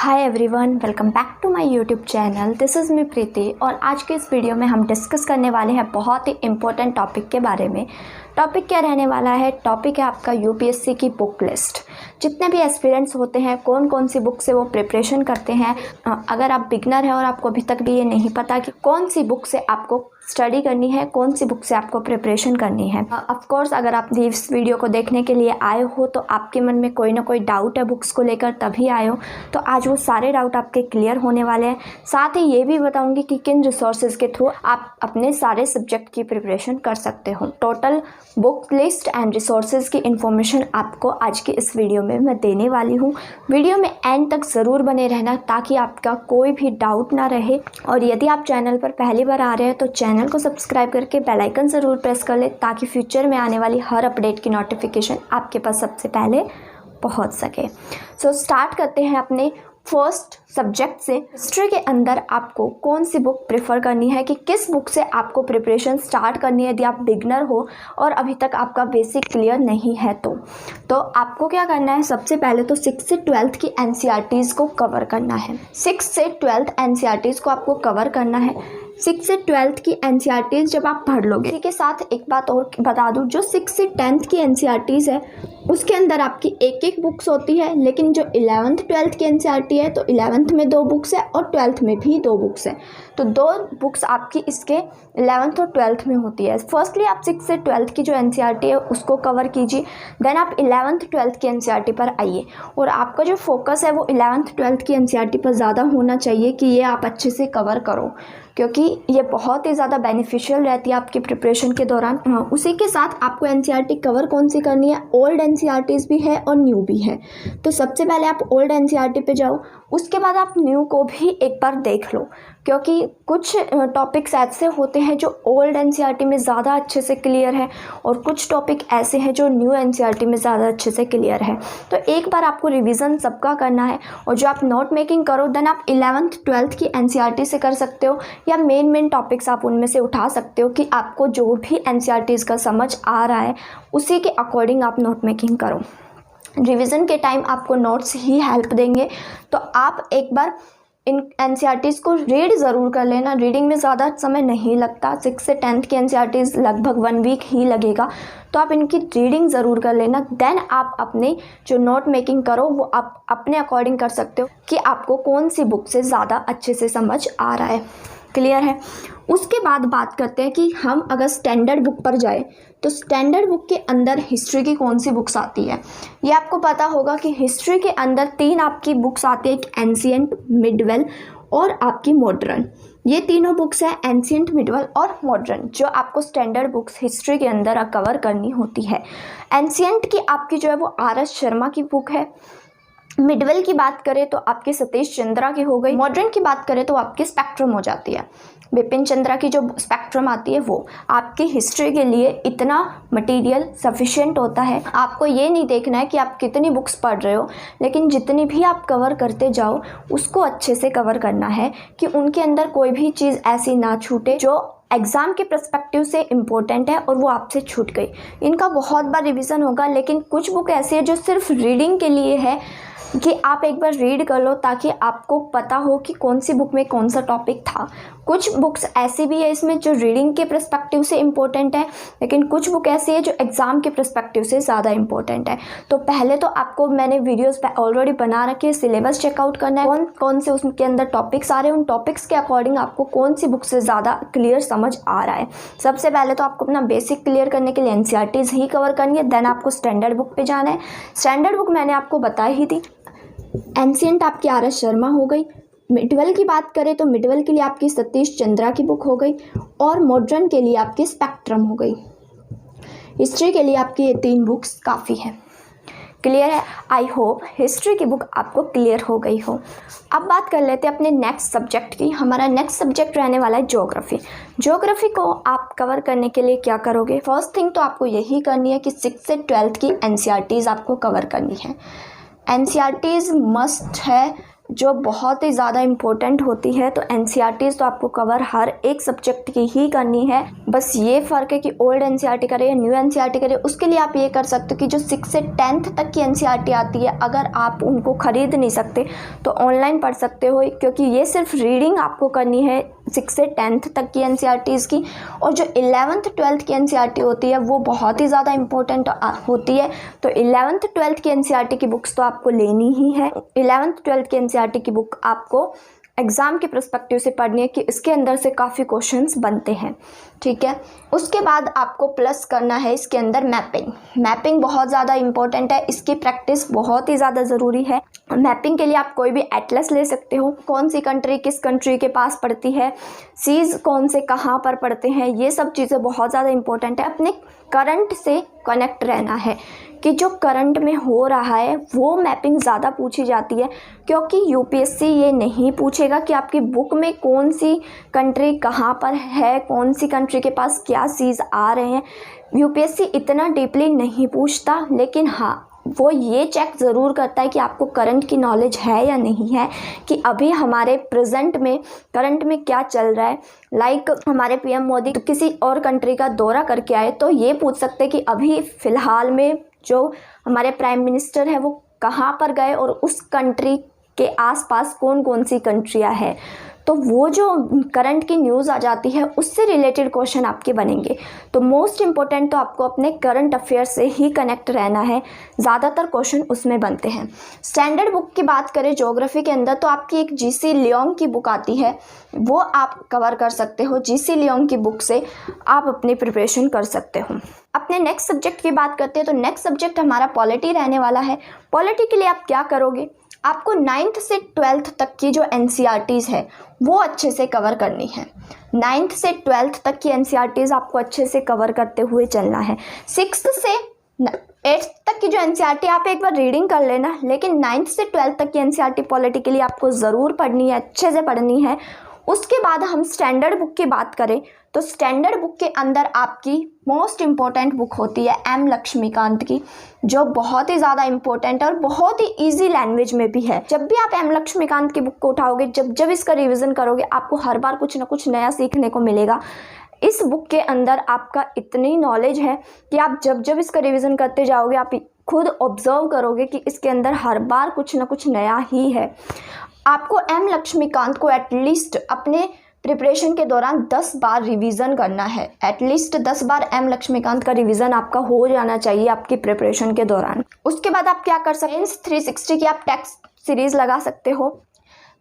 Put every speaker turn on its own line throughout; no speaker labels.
Hi everyone, welcome back to my YouTube channel. This is me Preeti और आज के इस वीडियो में हम डिस्कस करने वाले हैं बहुत ही इम्पोर्टेंट टॉपिक के बारे में। टॉपिक क्या रहने वाला है? टॉपिक है आपका यूपीएससी की बुक लिस्ट। जितने भी एस्पिरेंट्स होते हैं कौन कौन सी बुक से वो प्रिपरेशन करते हैं। अगर आप बिगनर हैं और आपको अभी तक भी ये नहीं पता कि कौन सी बुक से आपको स्टडी करनी है, कौन सी बुक से आपको प्रिपरेशन करनी है। ऑफ कोर्स अगर आप इस वीडियो को देखने के लिए आए हो तो आपके मन में कोई ना कोई डाउट है बुक्स को लेकर, तभी आए हो। तो आज वो सारे डाउट आपके क्लियर होने वाले हैं। साथ ही ये भी बताऊंगी कि किन रिसोर्सेज के थ्रू आप अपने सारे सब्जेक्ट की प्रिपरेशन कर सकते हो। Total book list and resources की इन्फॉर्मेशन आपको आज की इस वीडियो में मैं देने वाली हूँ। वीडियो में एंड तक ज़रूर बने रहना ताकि आपका कोई भी डाउट ना रहे। और यदि आप चैनल पर पहली बार आ रहे हैं तो चैनल को सब्सक्राइब करके बेल आइकन ज़रूर प्रेस कर ले ताकि फ्यूचर में आने वाली हर अपडेट की नोटिफिकेशन आपके पास सबसे पहले पहुंच सके। सो स्टार्ट करते हैं अपने फर्स्ट सब्जेक्ट से। हिस्ट्री के अंदर आपको कौन सी बुक प्रेफर करनी है, कि किस बुक से आपको प्रिपरेशन स्टार्ट करनी है यदि आप बिगनर हो और अभी तक आपका बेसिक क्लियर नहीं है तो आपको क्या करना है? सबसे पहले तो 6 से 12th की एनसीईआरटीज़ को कवर करना है। 6 से 12th एनसीईआरटीज़ को आपको कवर करना है। 6 से 12th की एनसीईआरटीज़ जब आप पढ़ लोगे, इसी के साथ एक बात और बता दूं, जो 6 से 10th की एनसीईआरटीज़ है उसके अंदर आपकी एक बुक्स होती है, लेकिन जो 11th 12th की एनसीईआरटी है तो 11th में 2 बुक्स है और 12th में भी 2 बुक्स है। तो 2 बुक्स आपकी इसके 11th और 12th में होती है। फर्स्टली आप 6 से 12th की जो एनसीईआरटी है उसको कवर कीजिए, देन आप 11th 12th की एनसीईआरटी पर आइए। और आपका जो फोकस है वो 11th 12th की एनसीईआरटी पर ज़्यादा होना चाहिए कि ये आप अच्छे से कवर करो, क्योंकि ये बहुत ही ज़्यादा बेनिफिशियल रहती है आपकी प्रिपरेशन के दौरान। उसी के साथ आपको एनसीईआरटी कवर कौन सी करनी है? ओल्ड एनसीईआरटीज़ भी है और न्यू भी है। तो सबसे पहले आप ओल्ड एनसीईआरटी पे जाओ, उसके बाद आप न्यू को भी एक बार देख लो, क्योंकि कुछ टॉपिक्स ऐसे होते हैं जो ओल्ड एनसीईआरटी में ज़्यादा अच्छे से क्लियर है और कुछ टॉपिक ऐसे हैं जो न्यू एनसीईआरटी में ज़्यादा अच्छे से क्लियर है। तो एक बार आपको रिवीजन सबका करना है और जो आप नोट मेकिंग करो देन आप 11th 12th की एनसीईआरटी से कर सकते हो, या मेन टॉपिक्स आप उनमें से उठा सकते हो कि आपको जो भी एनसीईआरटीज़ का समझ आ रहा है उसी के अकॉर्डिंग आप नोट मेकिंग करो। रिवीजन के टाइम आपको नोट्स ही हेल्प देंगे, तो आप एक बार इन एनसीईआरटीज़ को रीड ज़रूर कर लेना। रीडिंग में ज़्यादा समय नहीं लगता। 6 से 10th की एनसीईआरटीज़ लगभग 1 वीक ही लगेगा, तो आप इनकी रीडिंग ज़रूर कर लेना। देन आप अपने जो नोट मेकिंग करो वो आप अपने अकॉर्डिंग कर सकते हो कि आपको कौन सी बुक से ज़्यादा अच्छे से समझ आ रहा है। क्लियर है? उसके बाद बात करते हैं कि हम अगर स्टैंडर्ड बुक पर जाए तो स्टैंडर्ड बुक के अंदर हिस्ट्री की कौन सी बुक्स आती है। ये आपको पता होगा कि हिस्ट्री के अंदर 3 आपकी बुक्स आती है, एक एंशिएंट, मिडवेल और आपकी मॉडर्न। ये तीनों बुक्स हैं, एंशिएंट, मिडवेल और मॉडर्न, जो आपको स्टैंडर्ड बुक्स हिस्ट्री के अंदर कवर करनी होती है। एंशिएंट की आपकी जो है वो RS शर्मा की बुक है। मिडवेल की बात करें तो आपकी सतीश चंद्रा की हो गई। मॉडर्न की बात करें तो आपकी स्पेक्ट्रम हो जाती है। बिपिन चंद्रा की जो स्पेक्ट्रम आती है वो आपकी हिस्ट्री के लिए इतना मटेरियल सफिशिएंट होता है। आपको ये नहीं देखना है कि आप कितनी बुक्स पढ़ रहे हो, लेकिन जितनी भी आप कवर करते जाओ उसको अच्छे से कवर करना है कि उनके अंदर कोई भी चीज़ ऐसी ना छूटे जो एग्ज़ाम के पर्सपेक्टिव से इम्पोर्टेंट है और वो आपसे छूट गई। इनका बहुत बार रिवीजन होगा, लेकिन कुछ बुक ऐसी है जो सिर्फ रीडिंग के लिए है कि आप एक बार रीड कर लो ताकि आपको पता हो कि कौन सी बुक में कौन सा टॉपिक था। कुछ बुक्स ऐसी भी है इसमें जो रीडिंग के पर्सपेक्टिव से इम्पोर्टेंट है, लेकिन कुछ बुक ऐसी है जो एग्ज़ाम के पर्सपेक्टिव से ज़्यादा इम्पोर्टेंट है। तो पहले तो आपको मैंने वीडियोस ऑलरेडी बना रखे हैं, सिलेबस चेकआउट करना है कौन कौन से उसके अंदर टॉपिक्स आ रहे हैं, उन टॉपिक्स के अकॉर्डिंग आपको कौन सी बुक से ज़्यादा क्लियर समझ आ रहा है। सबसे पहले तो आपको अपना बेसिक क्लियर करने के लिए एनसीईआरटीज़ ही कवर करनी है, देन आपको स्टैंडर्ड बुक पे जाना है। स्टैंडर्ड बुक मैंने आपको बताई ही थी। एंशिएंट आपकी RS शर्मा हो गई। मिडवेल की बात करें तो मिडवेल के लिए आपकी सतीश चंद्रा की बुक हो गई और मॉडर्न के लिए आपकी स्पेक्ट्रम हो गई। हिस्ट्री के लिए आपकी ये 3 बुक्स काफ़ी है। क्लियर है? आई होप हिस्ट्री की बुक आपको क्लियर हो गई हो। अब बात कर लेते हैं अपने नेक्स्ट सब्जेक्ट की। हमारा नेक्स्ट सब्जेक्ट रहने वाला है ज्योग्राफी। ज्योग्राफी को आप कवर करने के लिए क्या करोगे? फर्स्ट थिंग तो आपको यही करनी है कि 6 से 12th की एनसीईआरटीज़ आपको कवर करनी है। एनसीईआरटीज़ मस्ट है जो बहुत ही ज़्यादा इम्पोर्टेंट होती है। तो एनसीईआरटीज़ तो आपको कवर हर एक सब्जेक्ट की ही करनी है। बस ये फ़र्क है कि ओल्ड एनसीईआरटी करें या न्यू एनसीईआरटी करें। उसके लिए आप ये कर सकते हो कि जो 6 से 10th तक की एनसीईआरटी आती है, अगर आप उनको ख़रीद नहीं सकते तो ऑनलाइन पढ़ सकते हो, क्योंकि ये सिर्फ रीडिंग आपको करनी है 6 से 10th तक की एनसीईआरटीज़ की। और जो 11th 12th की एनसीईआरटी होती है वो बहुत ही ज़्यादा इंपॉर्टेंट होती है। तो 11th 12th की एनसीईआरटी की बुक्स तो आपको लेनी ही है। 11th 12th की एनसीईआरटी की बुक आपको एग्ज़ाम के पर्सपेक्टिव से पढ़नी है कि इसके अंदर से काफ़ी क्वेश्चंस बनते हैं, ठीक है। उसके बाद आपको प्लस करना है इसके अंदर मैपिंग बहुत ज़्यादा इंपॉर्टेंट है। इसकी प्रैक्टिस बहुत ही ज़्यादा ज़रूरी है। मैपिंग के लिए आप कोई भी एटलस ले सकते हो, कौन सी कंट्री किस कंट्री के पास पड़ती है, सीज कौन से कहाँ पर पड़ते हैं, ये सब चीज़ें बहुत ज़्यादा इंपॉर्टेंट है। अपने करंट से कनेक्ट रहना है कि जो करंट में हो रहा है वो मैपिंग ज़्यादा पूछी जाती है, क्योंकि यूपीएससी ये नहीं पूछेगा कि आपकी बुक में कौन सी कंट्री कहाँ पर है, कौन सी कंट्री के पास क्या सीज आ रहे हैं। यूपीएससी इतना डीपली नहीं पूछता, लेकिन हाँ वो ये चेक ज़रूर करता है कि आपको करंट की नॉलेज है या नहीं है, कि अभी हमारे प्रेजेंट में करंट में क्या चल रहा है। लाइक हमारे पीएम मोदी किसी और कंट्री का दौरा करके आए तो ये पूछ सकते हैं कि अभी फ़िलहाल में जो हमारे प्राइम मिनिस्टर है वो कहाँ पर गए और उस कंट्री के आसपास कौन कौन सी कंट्रियाँ हैं। तो वो जो करंट की न्यूज़ आ जाती है उससे रिलेटेड क्वेश्चन आपके बनेंगे। तो मोस्ट इम्पोर्टेंट तो आपको अपने करंट अफेयर से ही कनेक्ट रहना है, ज़्यादातर क्वेश्चन उसमें बनते हैं। स्टैंडर्ड बुक की बात करें ज्योग्राफी के अंदर तो आपकी एक जीसी लियोंग की बुक आती है, वो आप कवर कर सकते हो। जीसी लियोंग की बुक से आप अपनी प्रिपरेशन कर सकते हो। अपने नेक्स्ट सब्जेक्ट की बात करते हैं तो नेक्स्ट सब्जेक्ट हमारा पॉलिटी रहने वाला है। पॉलिटी के लिए आप क्या करोगे, आपको 9th से 12th तक की जो एनसीईआरटीज़ है वो अच्छे से कवर करनी है। 9th से 12th तक की एनसीईआरटीज़ आपको अच्छे से कवर करते हुए चलना है। 6th से 8th तक की जो एनसीईआरटी आप एक बार रीडिंग कर लेना, लेकिन 9th से 12th तक की एनसीईआरटी पॉलिटी के लिए आपको ज़रूर पढ़नी है, अच्छे से पढ़नी है। उसके बाद हम स्टैंडर्ड बुक की बात करें तो स्टैंडर्ड बुक के अंदर आपकी मोस्ट इम्पॉर्टेंट बुक होती है एम लक्ष्मीकांत की, जो बहुत ही ज़्यादा इम्पोर्टेंट और बहुत ही इजी लैंग्वेज में भी है। जब भी आप एम लक्ष्मीकांत की बुक को उठाओगे, जब इसका रिवीजन करोगे, आपको हर बार कुछ ना कुछ नया सीखने को मिलेगा। इस बुक के अंदर आपका इतनी नॉलेज है कि आप जब इसका रिवीजन करते जाओगे आप खुद ऑब्जर्व करोगे कि इसके अंदर हर बार कुछ ना कुछ नया ही है। आपको एम लक्ष्मीकांत को एटलीस्ट अपने प्रिपरेशन के दौरान 10 बार रिवीजन करना है। एटलीस्ट 10 बार एम लक्ष्मीकांत का रिवीजन आपका हो जाना चाहिए आपकी प्रिपरेशन के दौरान। उसके बाद आप क्या कर सकते हैं, 360 की आप टेस्ट सीरीज़ लगा सकते हो।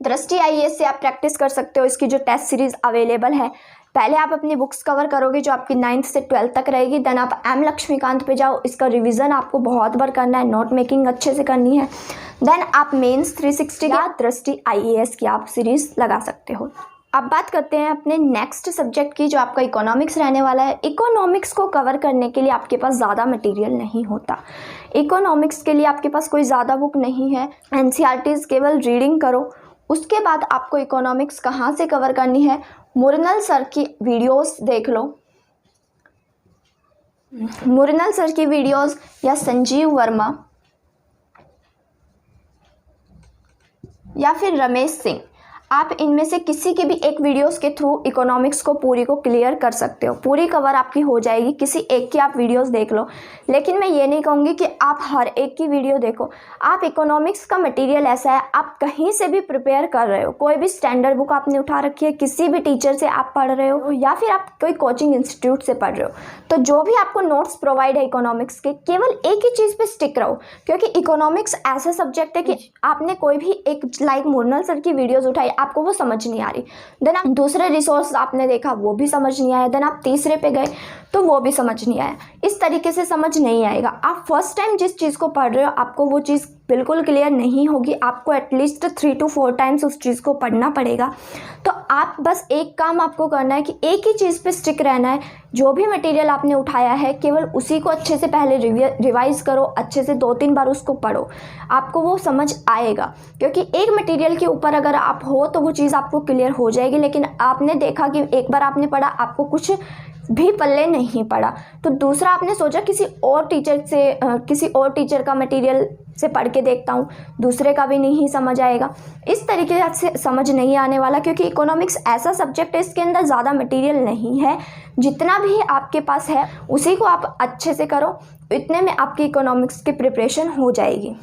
दृष्टि आईएएस से आप प्रैक्टिस कर सकते हो, इसकी जो टेस्ट सीरीज़ अवेलेबल है। पहले आप अपनी बुक्स कवर करोगे जो आपकी 9th से 12th तक रहेगी, देन आप एम लक्ष्मीकांत पे जाओ, इसका रिवीजन आपको बहुत बार करना है, नोट मेकिंग अच्छे से करनी है। देन आप मेंस 360 या दृष्टि आईएएस की आप सीरीज़ लगा सकते हो। अब बात करते हैं अपने नेक्स्ट सब्जेक्ट की, जो आपका इकोनॉमिक्स रहने वाला है। इकोनॉमिक्स को कवर करने के लिए आपके पास ज़्यादा मटेरियल नहीं होता। इकोनॉमिक्स के लिए आपके पास कोई ज़्यादा बुक नहीं है, एनसीईआरटीज़ केवल रीडिंग करो। उसके बाद आपको इकोनॉमिक्स कहाँ से कवर करनी है, मुरनल सर की वीडियोस देख लो। मुरनल सर की वीडियोस या संजीव वर्मा या फिर रमेश सिंह, आप इनमें से किसी के भी एक वीडियोस के थ्रू इकोनॉमिक्स को पूरी को क्लियर कर सकते हो। पूरी कवर आपकी हो जाएगी, किसी एक की आप वीडियोस देख लो। लेकिन मैं ये नहीं कहूँगी कि आप हर एक की वीडियो देखो। आप इकोनॉमिक्स का मटेरियल ऐसा है, आप कहीं से भी प्रिपेयर कर रहे हो, कोई भी स्टैंडर्ड बुक आपने उठा रखी है, किसी भी टीचर से आप पढ़ रहे हो या फिर आप कोई कोचिंग इंस्टीट्यूट से पढ़ रहे हो, तो जो भी आपको नोट्स प्रोवाइड है इकोनॉमिक्स के, केवल एक ही चीज़ पर स्टिक रहो। क्योंकि इकोनॉमिक्स ऐसा सब्जेक्ट है कि आपने कोई भी एक लाइक मुरनल सर की वीडियोज़ उठाई, आपको वो समझ नहीं आ रही, देन आप दूसरे रिसोर्स आपने देखा वो भी समझ नहीं आया, देन आप तीसरे पे गए तो वो भी समझ नहीं आया। इस तरीके से समझ नहीं आएगा। आप फर्स्ट टाइम जिस चीज़ को पढ़ रहे हो आपको वो चीज़ बिल्कुल क्लियर नहीं होगी, आपको एटलीस्ट 3 to 4 टाइम्स उस चीज़ को पढ़ना पड़ेगा। तो आप बस एक काम आपको करना है कि एक ही चीज़ पे स्टिक रहना है। जो भी मटेरियल आपने उठाया है केवल उसी को अच्छे से पहले रिवाइज़ करो, अच्छे से 2-3 बार उसको पढ़ो, आपको वो समझ आएगा। क्योंकि एक मटेरियल के ऊपर अगर आप हो तो वो चीज़ आपको क्लियर हो जाएगी। लेकिन आपने देखा कि एक बार आपने पढ़ा, आपको कुछ भी पल्ले नहीं पड़ा, तो दूसरा आपने सोचा किसी और टीचर का मटेरियल से पढ़ के देखता हूँ, दूसरे का भी नहीं समझ आएगा। इस तरीके से समझ नहीं आने वाला, क्योंकि इकोनॉमिक्स ऐसा सब्जेक्ट है इसके अंदर ज़्यादा मटेरियल नहीं है, जितना भी आपके पास है उसी को आप अच्छे से करो, इतने में आपकी इकोनॉमिक्स की प्रिपरेशन हो जाएगी।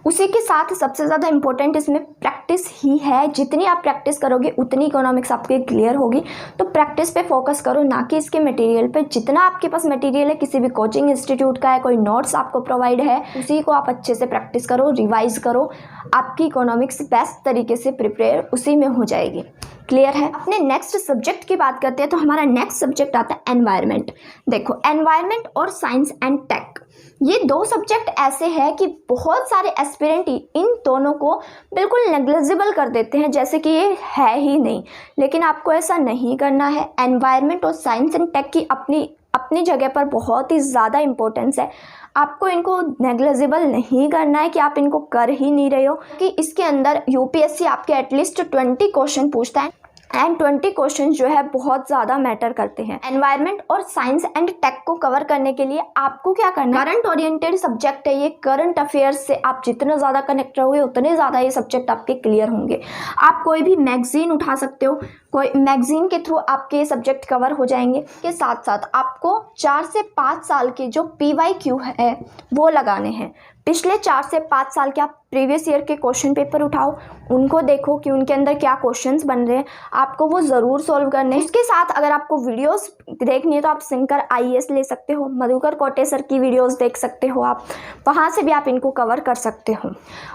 उसी के साथ सबसे ज़्यादा इम्पोर्टेंट इसमें प्रैक्टिस ही है, जितनी आप प्रैक्टिस करोगे उतनी इकोनॉमिक्स आपकी क्लियर होगी। तो प्रैक्टिस पे फोकस करो, ना कि इसके मटेरियल पे। जितना आपके पास मटेरियल है, किसी भी कोचिंग इंस्टीट्यूट का है, कोई नोट्स आपको प्रोवाइड है, उसी को आप अच्छे से प्रैक्टिस करो, रिवाइज करो, आपकी इकोनॉमिक्स बेस्ट तरीके से प्रिपेयर उसी में हो जाएगी। क्लियर है। अपने नेक्स्ट सब्जेक्ट की बात करते हैं, तो हमारा नेक्स्ट सब्जेक्ट आता है एनवायरनमेंट। देखो, एनवायरनमेंट और साइंस एंड टेक, ये दो सब्जेक्ट ऐसे हैं कि बहुत सारे एस्पिरेंट इन दोनों को बिल्कुल नेग्लिजिबल कर देते हैं, जैसे कि ये है ही नहीं। लेकिन आपको ऐसा नहीं करना है। एनवायरनमेंट और साइंस एंड टेक की अपनी जगह पर बहुत ही ज़्यादा इंपॉर्टेंस है। आपको इनको नेग्लिजिबल नहीं करना है कि आप इनको कर ही नहीं रहे हो, कि इसके अंदर यूपीएससी आपके एटलीस्ट 20 क्वेश्चन पूछता है, एंड 20 क्वेश्चन जो है बहुत ज़्यादा मैटर करते हैं। एनवायरनमेंट और साइंस एंड टेक को कवर करने के लिए आपको क्या करना है, करंट ओरिएंटेड सब्जेक्ट है ये, करंट अफेयर्स से आप जितना ज़्यादा कनेक्ट रहोगे उतने ज़्यादा ये सब्जेक्ट आपके क्लियर होंगे। आप कोई भी मैगजीन उठा सकते हो, कोई मैगजीन के थ्रू आपके सब्जेक्ट कवर हो जाएंगे। के साथ साथ आपको 4 से 5 साल के जो PYQ है वो लगाने हैं। पिछले 4 से 5 साल के आप प्रीवियस ईयर के क्वेश्चन पेपर उठाओ, उनको देखो कि उनके अंदर क्या क्वेश्चंस बन रहे हैं, आपको वो ज़रूर सॉल्व करने हैं। उसके साथ अगर आपको वीडियोस देखनी है तो आप सिंकर IAS ले सकते हो, मधुकर कोटे सर की वीडियोस देख सकते हो, आप वहाँ से भी आप इनको कवर कर सकते हो।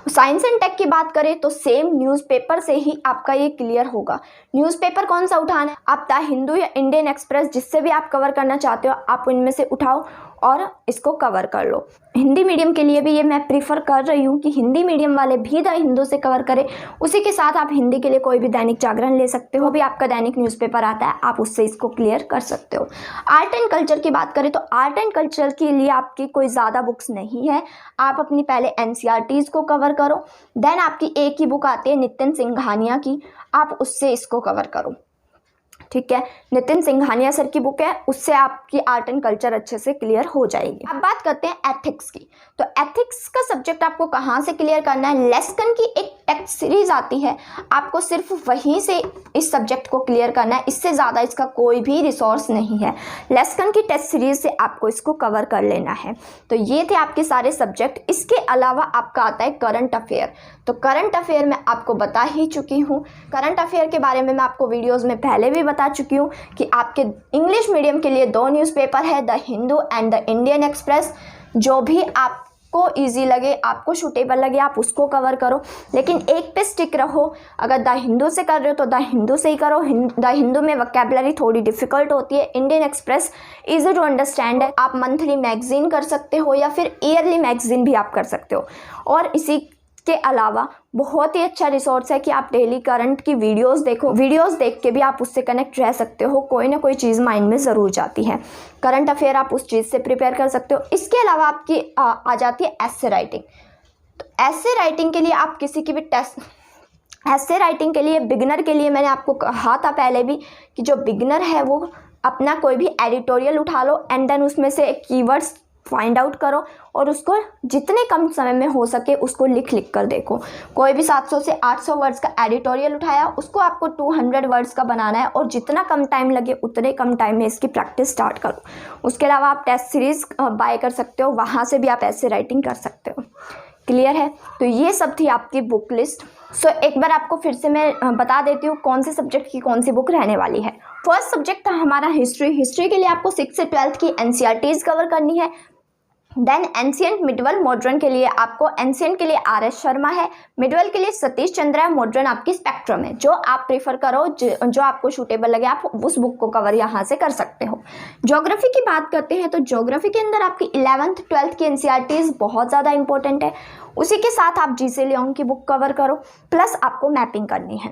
साइंस एंड टेक की बात करें तो सेम न्यूज़पेपर से ही आपका ये क्लियर होगा। न्यूज़पेपर कौन सा उठाना है, आप द हिंदू या इंडियन एक्सप्रेस, जिससे भी आप कवर करना चाहते हो आप इनमें से उठाओ और इसको कवर कर लो। हिंदी मीडियम के लिए भी ये मैं प्रीफर कर रही हूँ कि हिंदी मीडियम वाले भी द हिंदू से कवर करें। उसी के साथ आप हिंदी के लिए कोई भी दैनिक जागरण ले सकते हो, भी आपका दैनिक न्यूज़पेपर आता है, आप उससे इसको क्लियर कर सकते हो। आर्ट एंड कल्चर की बात करें तो आर्ट एंड कल्चर के लिए आपकी कोई ज़्यादा बुक्स नहीं है। आप अपनी पहले NCERTs को कवर करो, देन आपकी एक ही बुक आती है नितिन सिंघानिया की, आप उससे इसको कवर करो। ठीक है, नितिन सिंघानिया सर की बुक है, उससे आपकी आर्ट एंड कल्चर अच्छे से क्लियर हो जाएगी। अब बात करते हैं एथिक्स की। तो एथिक्स का सब्जेक्ट आपको कहाँ से क्लियर करना है, लेस्कन की एक टेक्स्ट सीरीज आती है, आपको सिर्फ वहीं से इस सब्जेक्ट को क्लियर करना है, इससे ज़्यादा इसका कोई भी रिसोर्स नहीं है। लेस्कन की टेस्ट सीरीज से आपको इसको कवर कर लेना है। तो ये थे आपके सारे सब्जेक्ट। इसके अलावा आपका आता है करंट अफेयर। तो करंट अफेयर मैं आपको बता ही चुकी हूँ, करंट अफेयर के बारे में मैं आपको वीडियोज़ में पहले भी बता चुकी हूँ कि आपके इंग्लिश मीडियम के लिए 2 न्यूज़पेपर है, the Hindu and the Indian express. जो भी आपको इजी लगे, आपको सूटेबल लगे, आप उसको कवर करो, लेकिन एक पे स्टिक रहो। अगर द हिंदू से कर रहे हो तो द हिंदू से ही करो। द हिंदू में वोकैबुलरी थोड़ी डिफिकल्ट होती है, Indian Express easy to understand है। आप मंथली मैगजीन कर सकते हो या फिर ईयरली मैगजीन भी आप कर सकते हो। और इसी के अलावा बहुत ही अच्छा रिसोर्स है कि आप डेली करंट की वीडियोस देखो, वीडियोस देख के भी आप उससे कनेक्ट रह सकते हो, कोई ना कोई चीज़ माइंड में ज़रूर जाती है। करंट अफेयर आप उस चीज़ से प्रिपेयर कर सकते हो। इसके अलावा आपकी आ जाती है एस्से राइटिंग। तो एस्से राइटिंग के लिए आप किसी की भी टेस्ट, एस्से राइटिंग के लिए बिगिनर के लिए मैंने आपको कहा था पहले भी कि जो बिगिनर है वो अपना कोई भी एडिटोरियल उठा लो एंड देन उसमें से कीवर्ड्स फाइंड आउट करो और उसको जितने कम समय में हो सके उसको लिख कर देखो। कोई भी 700 से 800 वर्ड्स का एडिटोरियल उठाया, उसको आपको 200 वर्ड्स का बनाना है और जितना कम टाइम लगे उतने कम टाइम में इसकी प्रैक्टिस स्टार्ट करो। उसके अलावा आप टेस्ट सीरीज़ बाय कर सकते हो, वहाँ से भी आप ऐसे राइटिंग कर सकते हो। क्लियर है। तो ये सब थी आपकी बुक लिस्ट। सो एक बार आपको फिर से मैं बता देती हूँ कौन से सब्जेक्ट की कौन सी बुक रहने वाली है। फर्स्ट सब्जेक्ट था हमारा हिस्ट्री। हिस्ट्री के लिए आपको 6 से 12th की NCERTs कवर करनी है। देन एंशिएंट, मिडवल, मॉडर्न के लिए आपको एंशिएंट के लिए RS शर्मा है, मिडवल के लिए सतीश चंद्र है, मॉडर्न आपकी स्पेक्ट्रम है। जो आप प्रेफर करो, जो आपको सूटेबल लगे आप उस बुक को कवर यहाँ से कर सकते हो। ज्योग्राफी की बात करते हैं तो ज्योग्राफी के अंदर आपकी 11th 12th की NCERTs बहुत ज़्यादा इंपॉर्टेंट है। उसी के साथ आप GC लियोंग की बुक कवर करो, प्लस आपको मैपिंग करनी है।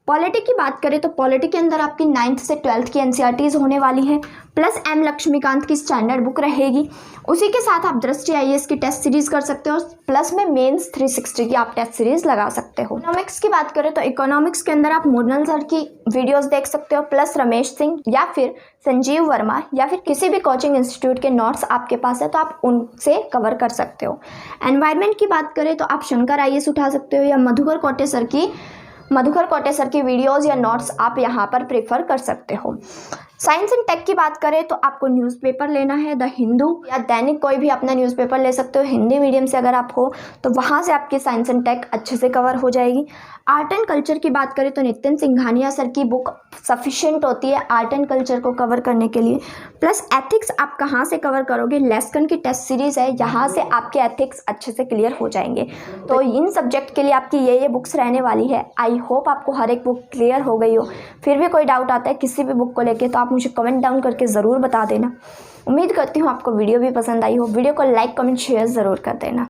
पॉलिटी की बात करें तो पॉलिटी के अंदर आपकी 9th से 12th की एनसीईआरटीज़ होने वाली है, प्लस एम लक्ष्मीकांत की स्टैंडर्ड बुक रहेगी। उसी के साथ आप दृष्टि आईएएस की टेस्ट सीरीज़ कर सकते हो, प्लस में मेंस 360 की आप टेस्ट सीरीज़ लगा सकते हो। इकोनॉमिक्स की बात करें तो इकोनॉमिक्स के अंदर आप मोनल सर की वीडियोस देख सकते हो, प्लस रमेश सिंह या फिर संजीव वर्मा या फिर किसी भी कोचिंग इंस्टीट्यूट के नोट्स आपके पास है तो आप उनसे कवर कर सकते हो। एनवायरनमेंट की बात करें तो आप शंकर आईएएस उठा सकते हो या मधुकर कोटे सर की वीडियोस या नोट्स आप यहाँ पर प्रेफर कर सकते हो। साइंस एंड टेक की बात करें तो आपको न्यूज़पेपर लेना है, द हिंदू या दैनिक कोई भी अपना न्यूज़पेपर ले सकते हो। हिंदी मीडियम से अगर आप हो तो वहाँ से आपकी साइंस एंड टेक अच्छे से कवर हो जाएगी। आर्ट एंड कल्चर की बात करें तो नितिन सिंघानिया सर की बुक सफिशिएंट होती है आर्ट एंड कल्चर को कवर करने के लिए। प्लस एथिक्स आप कहाँ से कवर करोगे, लेस्कन की टेस्ट सीरीज़ है, यहाँ से आपके एथिक्स अच्छे से क्लियर हो जाएंगे। तो इन सब्जेक्ट के लिए आपकी ये बुक्स रहने वाली है। आई होप आपको हर एक बुक क्लियर हो गई हो। फिर भी कोई डाउट आता है किसी भी बुक को लेके तो आप मुझे कमेंट डाउन करके ज़रूर बता देना। उम्मीद करती हूँ आपको वीडियो भी पसंद आई हो। वीडियो को लाइक कमेंट शेयर ज़रूर कर देना।